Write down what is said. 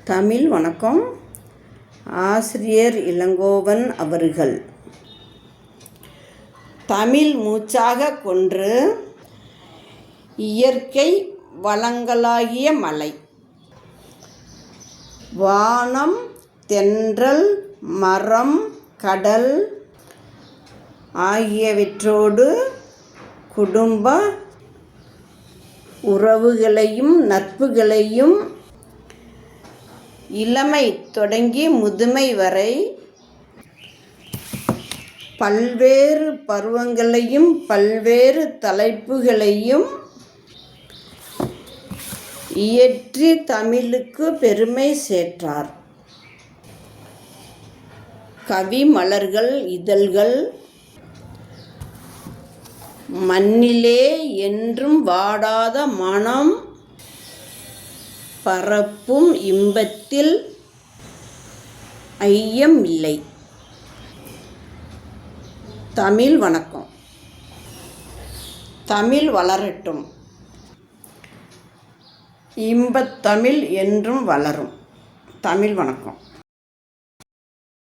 தமிழ் வணக்கம். ஆசிரியர் இளங்கோவன் அவர்கள். தமிழ் மூச்சாக கொன்று இயற்கை வளங்களாகிய மலை, வானம், தென்றல், மரம், கடல் ஆகியவற்றோடு குடும்ப உறவுகளையும் நட்புகளையும் இளமை தொடங்கி முதுமை வரை பல்வேறு பருவங்களையும் பல்வேறு தலைப்புகளையும் இயற்றி தமிழுக்கு பெருமை சேர்த்தார். கவி மலர்கள் இதழ்கள் மண்ணிலே என்றும் வாடாத மனம் பரப்பும் இன்பத்தில் ஐயம் இல்லை. தமிழ் வணக்கம். தமிழ் வளரட்டும். இன்பத்தமிழ் என்றும் வளரும். தமிழ் வணக்கம்.